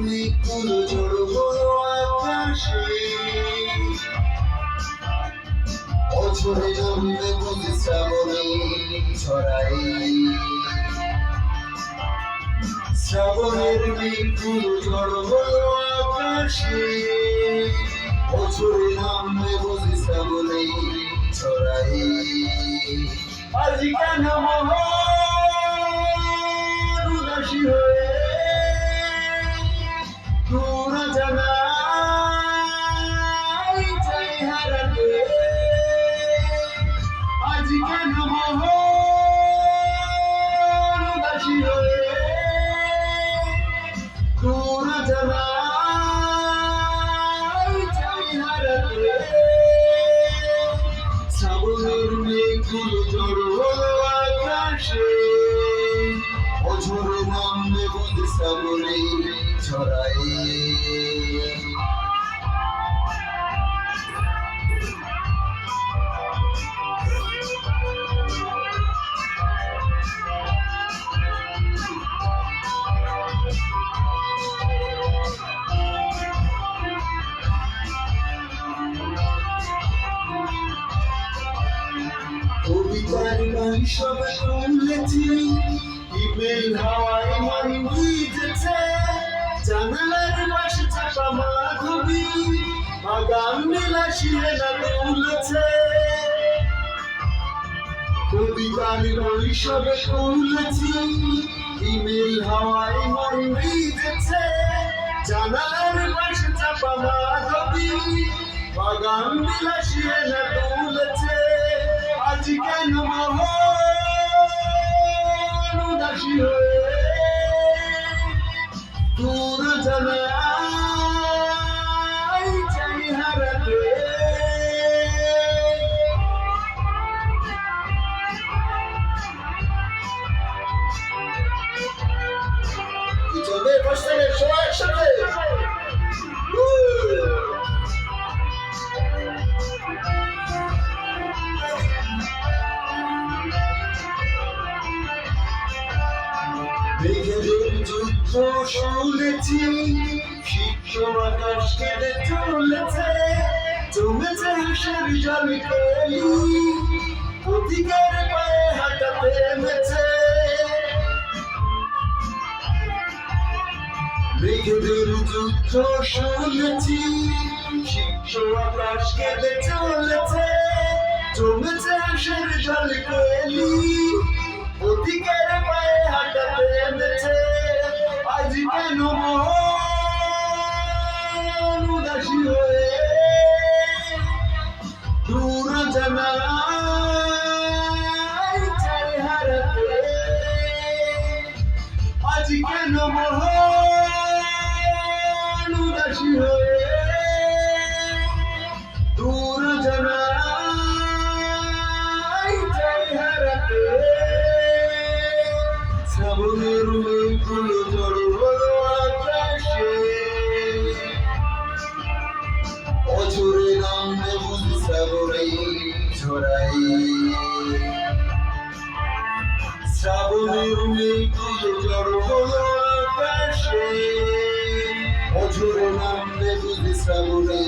মেঘগুলো জড়ো হলো আকাশে, অঝরে জমবে বুঝি শ্রাবণী ছড়াই। শ্রাবণের মেঘগুলো জড়ো হলো আকাশে, অঝরে নামবে বুঝি শ্রাবণী ছড়াই। আজ কেন মন উদাসী হয়ে দূর জানাই চাই হারাতে, আজ কেন মন উদাসী হয়ে দূর জানাই চাই হারাতে। শ্রাবণের মেঘগুলো জড়ো হলো আকাশে, অঝরে নামবে বুঝি শ্রাবণী ছড়াই। কবিতার গান সব তুলেছি, ইমেল হাওয়ায় মন ভিজেছে, জানালার পাশে চাপা মাধবী আগাম বিলাসী না তুলেছে। কবিতার গান সব তুলেছি, ইমেল হাওয়ায় মন ভিজেছে, জানালার পাশে চাপা মাধবী আগাম বিলাসী না তুলেছে। আজ কেন মন উদাসী হয়ে দূর জানাই চাই হারাতে, চলবে বসে সবাই একসাথে। মেঘেদের যুদ্ধ শুনেছি, শীত আকাশ কেঁদে চলেছে, জমেছে হাসের জল কেলি, প্রতীকের পায়ে হাঁটা থেমেছে। মেঘেদের যুদ্ধ শুনেছি, শীত আকাশ কেঁদে চলেছে, জমেছে হাসের জল কেলি, প্রতীকের পায়ে হাঁটা থেমেছে। আজ কেন মন উদাসী হয়ে দূর জানাই চাই হারাতে, আজ কেন মন উদাসী হয়ে দূর জানাই চাই হারাতে। শ্রাবণের মেঘগুলো জড়ো হলো আকাশে, অঝরে নামবে বুঝি শ্রাবণী ছড়াই। শ্রাবণের মেঘগুলো জড়ো হলো আকাশে, অঝরে নামবে বুঝি শ্রাবণী